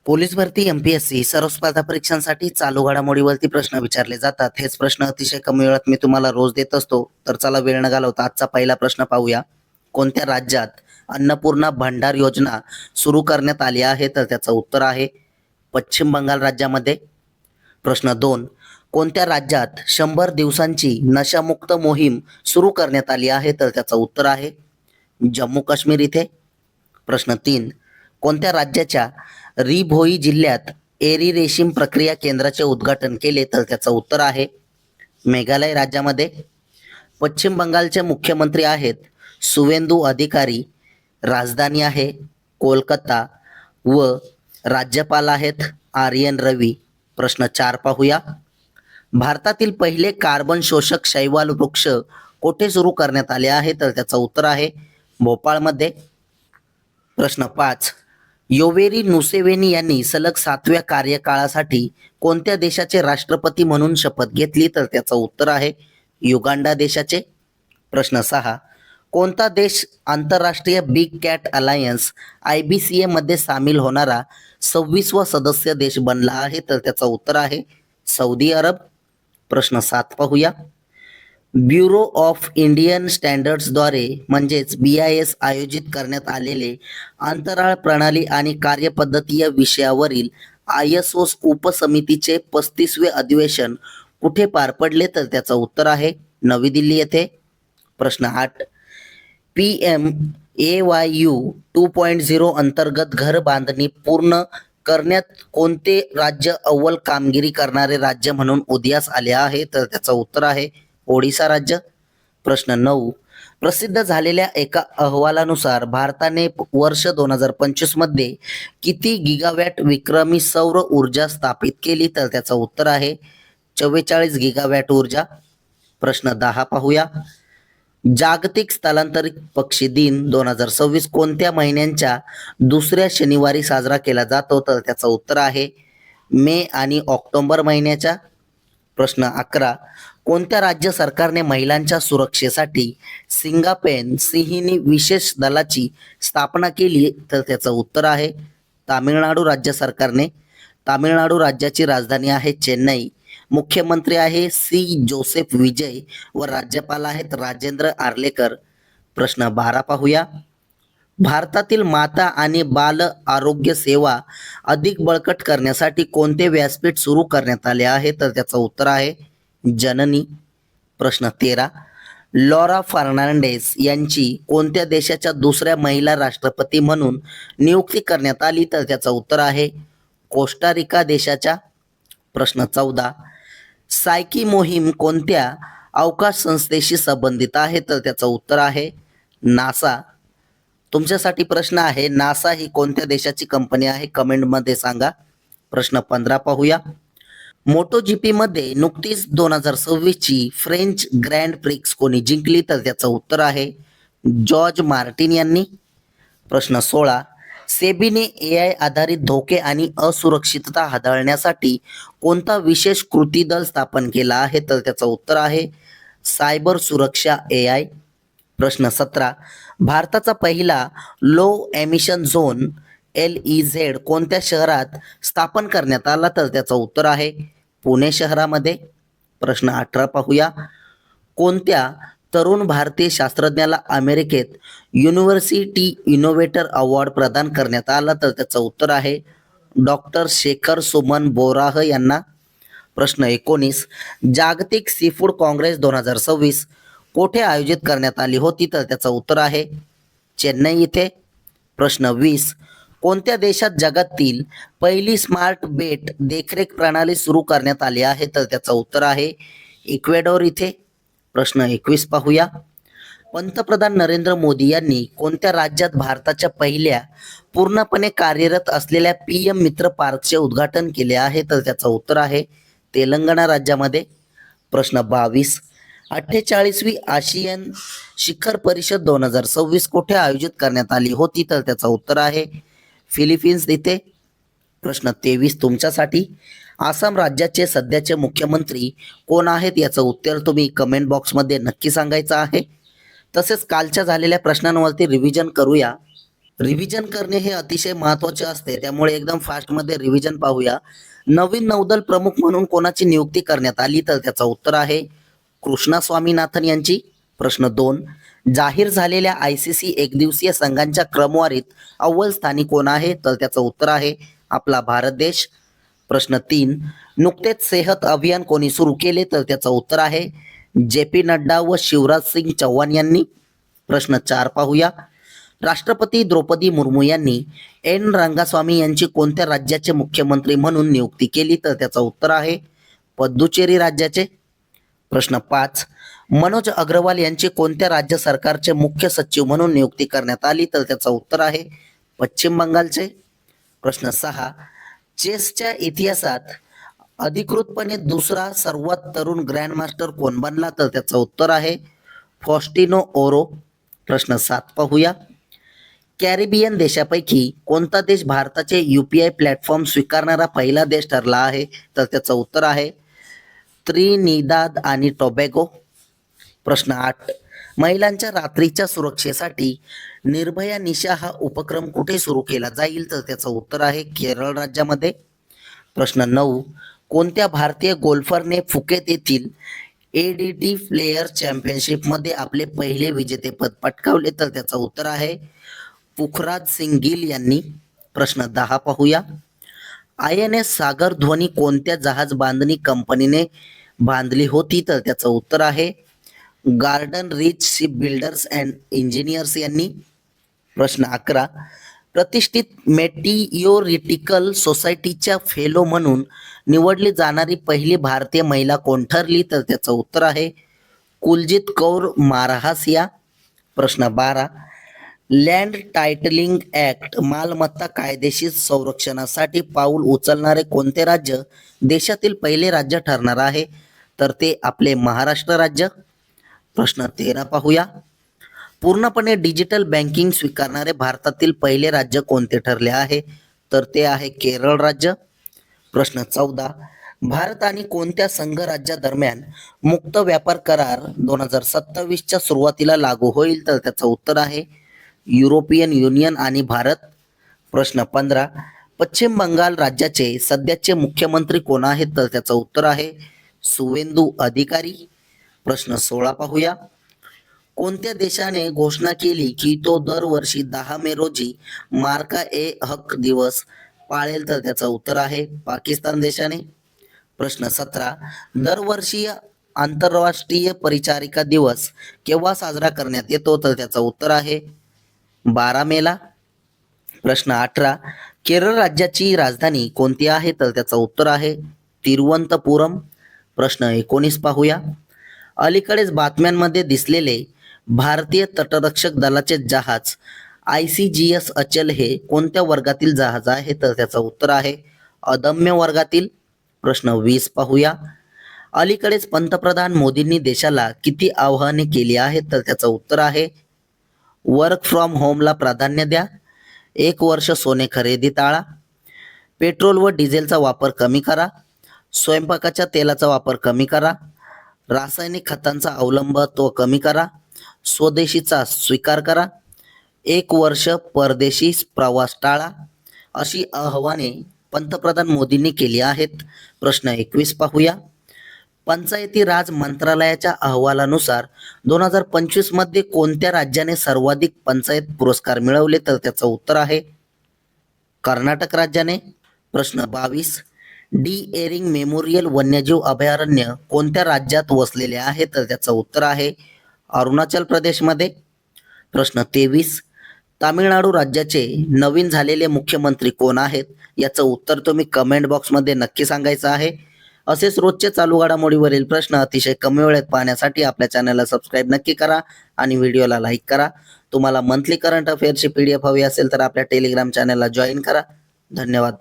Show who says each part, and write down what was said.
Speaker 1: Police भरती MPSC सर्व स्पर्धा परीक्षांसाठी चालू घडामोडीवरती प्रश्न विचारले जातात. हेच प्रश्न अतिशय कमी वेळात मी तुम्हाला रोज देत असतो. तर चला वेळ न घालवता आजचा पहिला प्रश्न पाहूया. कोणत्या राज्यात अन्नपूर्णा भंडार योजना सुरू करण्यात आली आहे? तर त्याचं उत्तर आहे पश्चिम बंगाल राज्यामध्ये. प्रश्न 2, कोणत्या राज्यात 100 दिवसांची नशामुक्त मोहीम सुरू करण्यात आली आहे? तर त्याचं उत्तर आहे जम्मू काश्मीर इथे. प्रश्न 3, कोणत्या राज्याच्या रिभोई जिल्ह्यात एरी रेशीम प्रक्रिया केंद्राचे उद्घाटन केले? तर त्याचं उत्तर आहे मेघालय राज्यामध्ये. पश्चिम बंगालचे मुख्यमंत्री आहेत सुवेंदू अधिकारी, राजधानी आहे कोलकाता व राज्यपाल आहेत आर्यन रवी. प्रश्न 4 पाहूया. भारतातील पहिले कार्बन शोषक शैवाल वृक्ष कोठे सुरू करण्यात आले आहे? तर त्याचं उत्तर आहे भोपाळमध्ये. प्रश्न 5, योवेरी मुसेवेनी यांनी सलग 7व्या कार्यकाळासाठी कोणत्या देशाचे राष्ट्रपती म्हणून शपथ घेतली? तर त्याचं उत्तर आहे युगांडा देशाचे. प्रश्न 6, कोणता देश आंतरराष्ट्रीय बिग कॅट अलायन्स IBCA मध्ये सामील होणारा 26वा सदस्य देश बनला आहे? तर त्याचं उत्तर आहे सौदी अरब. प्रश्न 7 पाहूया. ब्युरो ऑफ इंडियन स्टँडर्ड्सद्वारे म्हणजेच BIS आयोजित करण्यात आलेले अंतराळ प्रणाली आणि कार्यपद्धती या विषयावरील ISO उपसमितीचे 35वे अधिवेशन कुठे पार पडले? तर त्याचं उत्तर आहे नवी दिल्ली येथे. प्रश्न 8, PMAYU 2.0 अंतर्गत घर बांधणी पूर्ण करण्यात कोणते राज्य अव्वल कामगिरी करणारे राज्य म्हणून उदयास आले आहे? तर त्याचं उत्तर आहे ओडिसा राज्य. प्रश्न 9, प्रसिद्ध झालेल्या एका अहवालानुसार भारताने वर्ष 2025 मध्ये किती गिगावॅट विक्रमी सौर ऊर्जा स्थापित केली? तर त्याचं उत्तर आहे 44 गिगावॅट ऊर्जा. प्रश्न 10 पाहूया. जागतिक स्थलांतरित पक्षी दिन 2026 कोणत्या महिन्यांच्या दुसऱ्या शनिवारी साजरा केला जातो? तर त्याचं उत्तर आहे मे आणि ऑक्टोबर महिन्याच्या. प्रश्न 11, कोणत्या राज्य सरकारने महिलांच्या सुरक्षेसाठी सिंगापेन सिंहिणी विशेष दलाची स्थापना केली? तर त्याचं उत्तर आहे तामिळनाडू राज्य सरकारने. तामिळनाडू राज्याची राजधानी आहे चेन्नई. मुख्यमंत्री आहे जोसेफ विजय व राज्यपाल आहेत राजेंद्र आर्लेकर. प्रश्न 12 पाहूया. भारतातील माता आणि बाल आरोग्य सेवा अधिक बळकट करण्यासाठी कोणते व्यासपीठ सुरू करण्यात आले आहे? तर त्याचं उत्तर आहे जननी. प्रश्न 13, लॉरा फर्नांडेस यांची कोणत्या देशाच्या दुसऱ्या महिला राष्ट्रपती म्हणून नियुक्ती करण्यात आली? तर त्याचं उत्तर आहे कोस्टारिका देशाच्या. प्रश्न 14, सायकी मोहीम कोणत्या अवकाश संस्थेशी संबंधित आहे? तर त्याचं उत्तर आहे नासा. तुमच्यासाठी प्रश्न आहे, नासा ही कोणत्या देशाची कंपनी आहे? कमेंटमध्ये सांगा. प्रश्न 15 पाहूया. मोटो जीपी मध्ये नुकतीच 2026 ची फ्रेंच ग्रँड प्रिक्स कोणी जिंकली? तर त्याचं उत्तर आहे जॉर्ज मार्टिन यांनी. प्रश्न 16, सेबीने AI आधारित धोके आणि असुरक्षितता हाताळण्यासाठी कोणता विशेष कृती दल स्थापन केला आहे? तर त्याचं उत्तर आहे सायबर सुरक्षा AI. प्रश्न 17, भारताचा पहिला लो एमिशन झोन LEZ कोणत्या शहरात स्थापन करण्यात आला? तर त्याचं उत्तर आहे पुणे शहरामध्ये. प्रश्न 18 पाहूया. कोणत्या तरुण भारतीय शास्त्रज्ञाला अमेरिकेत युनिव्हर्सिटी इनोव्हेटर अवॉर्ड प्रदान करण्यात आला? तर त्याचं उत्तर आहे डॉक्टर शेखर सुमन बोराह यांना. प्रश्न 19, जागतिक सीफूड काँग्रेस 2026 कोठे आयोजित करण्यात आली होती? तर त्याचं उत्तर आहे चेन्नई इथे. प्रश्न 20, कोणत्या देशात जगातील पहिली स्मार्ट बेट देखरेख प्रणाली सुरू करण्यात आली आहे? तर त्याचं उत्तर आहे इक्वेडोर इथे. प्रश्न 21 पाहूया. पंतप्रधान नरेंद्र मोदी यांनी कोणत्या राज्यात भारताच्या पहिल्या पूर्णपणे कार्यरत असलेल्या PM मित्र पार्कचे उद्घाटन केले आहे? तर त्याचं उत्तर आहे तेलंगणा राज्यामध्ये. प्रश्न 22, 48वी आशियन शिखर परिषद 2026 कोठे आयोजित करण्यात आली होती? तर त्याचं उत्तर आहे फिलिपिन्स इथे. प्रश्न 23 तुमच्यासाठी, आसाम राज्याचे सध्याचे मुख्यमंत्री कोण आहेत? याचं उत्तर तुम्ही कमेंट बॉक्समध्ये नक्की सांगायचं आहे. तसेच कालच्या झालेल्या प्रश्नांवरती रिव्हिजन करूया. रिव्हिजन करणे हे अतिशय महत्त्वाचे असते, त्यामुळे एकदम फास्टमध्ये रिव्हिजन पाहूया. नवीन नौदल प्रमुख म्हणून कोणाची नियुक्ती करण्यात आली? तर त्याचं उत्तर आहे कृष्णा स्वामीनाथन यांची. प्रश्न 2, जाहीर झालेल्या ICC एकदिवसीय संघांच्या क्रमवारीत अव्वल स्थानी कोण आहे? तर त्याचं उत्तर आहे आपला भारत देश. प्रश्न 3, नुकतेच सेहत अभियान कोणी सुरू केले? तर त्याचं उत्तर आहे JP नड्डा व शिवराज सिंग चौहान यांनी. प्रश्न 4 पाहूया. राष्ट्रपती द्रौपदी मुर्मू यांनी एन रंगास्वामी यांची कोणत्या राज्याचे मुख्यमंत्री म्हणून नियुक्ती केली? तर त्याचं उत्तर आहे पुद्दुचेरी राज्याचे. प्रश्न 5, मनोज अग्रवाल यांची कोणत्या राज्य सरकारचे मुख्य सचिव म्हणून नियुक्ती करण्यात आली? तर त्याचं उत्तर आहे पश्चिम बंगालचे. प्रश्न 6, चेसच्या इतिहासात अधिकृतपणे दुसरा सर्वात तरुण ग्रँडमास्टर कोण बनला? तर त्याचं उत्तर आहे फॉस्टिनो ओरो. प्रश्न 7 पाहूया. कॅरिबियन देशापैकी कोणता देश भारताचे UPI प्लॅटफॉर्म स्वीकारणारा पहिला देश ठरला आहे? तर त्याचं उत्तर आहे त्रिनिदाद आणि टोबॅगो. प्रश्न 8, महिलांच्या रात्रीच्या सुरक्षेसाठी निर्भया निशा हा उपक्रम कुठे सुरू केला जाईल? तर त्याचं उत्तर आहे केरळ राज्यामध्ये. प्रश्न 9, कोणत्या भारतीय गोल्फरने फुकेत येथील ADT प्लेयर चॅम्पियनशिपमध्ये आपले पहिले विजेतेपद पटकावले? तर त्याचं उत्तर आहे पुखराज सिंग गिल यांनी. प्रश्न 10 पाहूया. INS सागर ध्वनी कोणत्या जहाज बांधणी कंपनीने बांधली होती? तर त्याचं उत्तर आहे garden rich ship builders and engineers यांनी. प्रश्न 11, प्रतिष्ठित मेटिओरिटिकल सोसायटीच्या फेलो म्हणून निवडली जाणारी पहिली भारतीय महिला कोण ठरली? तर त्याचं उत्तर आहे कुलजीत कौर मारहासिया. प्रश्न 12, लँड टायटलिंग ॲक्ट मालमत्ता कायदेशीर संरक्षणासाठी पाऊल उचलणारे कोणते राज्य देशातील पहिले राज्य ठरणार आहे? तर ते आपले महाराष्ट्र राज्य. प्रश्न 13 पाहूया. पूर्णपणे डिजिटल बँकिंग स्वीकारणारे भारतातील पहिले राज्य कोणते ठरले आहे? तर ते आहे केरळ राज्य. प्रश्न 14, भारत आणि कोणत्या संघराज्यादरम्यान मुक्त व्यापार करार 2027च्या सुरुवातीला लागू होईल? तर त्याचं उत्तर आहे युरोपियन युनियन आणि भारत. प्रश्न 15, पश्चिम बंगाल राज्याचे सध्याचे मुख्यमंत्री कोण आहेत? तर त्याचं उत्तर आहे सुवेंदू अधिकारी. प्रश्न 16 पाहूया. कोणत्या देशाने घोषणा केली की तो दरवर्षी 10 मे रोजी मार्का ए हक दिवस पाळेल? तर त्याचं उत्तर आहे पाकिस्तान देशाने. प्रश्न 17, दरवर्षी आंतरराष्ट्रीय परिचारिका दिवस केव्हा साजरा करण्यात येतो? तर त्याचं उत्तर आहे 12 मेला. प्रश्न 18, केरळ राज्याची राजधानी कोणती आहे? तर त्याचं उत्तर आहे तिरुवनंतपुरम. प्रश्न 19 पाहूया. अलीकडेच बातम्यांमध्ये दिसलेले भारतीय तटरक्षक दलाचे जहाज ICGS अचल हे कोणत्या वर्गातील जहाज आहे? तर त्याचं उत्तर आहे अदम्य वर्गातील. प्रश्न 20 पाहूया. अलीकडेच पंतप्रधान मोदींनी देशाला किती आवाहने केली आहेत? तर त्याचं उत्तर आहे वर्क फ्रॉम होमला प्राधान्य द्या, 1 वर्ष सोने खरेदी टाळा, पेट्रोल व डिझेलचा वापर कमी करा, स्वयंपाकाच्या तेलाचा वापर कमी करा, रासायनिक खतांचा अवलंबित्व कमी करा, स्वदेशीचा स्वीकार करा, 1 वर्ष परदेशी प्रवास टाळा, अशी आव्हाने पंतप्रधान मोदींनी केली आहेत. प्रश्न 21 पाहूया. पंचायती राज मंत्रालयाच्या अहवालानुसार 2025 मध्ये कोणत्या राज्याने सर्वाधिक पंचायत पुरस्कार मिळवले? तर त्याचं उत्तर आहे कर्नाटक राज्याने. प्रश्न 22, डी एरिंग मेमोरियल वन्यजीव अभयारण्य कोणत्या राज्यात वसलेले आहे? तर त्याचं उत्तर आहे अरुणाचल प्रदेशमध्ये. प्रश्न 23, तामिळनाडू राज्याचे नवीन झालेले मुख्यमंत्री कोण आहेत? याचं उत्तर तुम्ही कमेंट बॉक्समध्ये नक्की सांगायचं आहे. असेच रोजचे चालू घडामोडीवरील प्रश्न अतिशय कमी वेळेत पाहण्यासाठी आपल्या चॅनलला सबस्क्राईब नक्की करा आणि व्हिडिओला लाईक करा. तुम्हाला मंथली करंट अफेअर्सची PDF हवी असेल तर आपल्या टेलिग्राम चॅनलला जॉईन करा. धन्यवाद.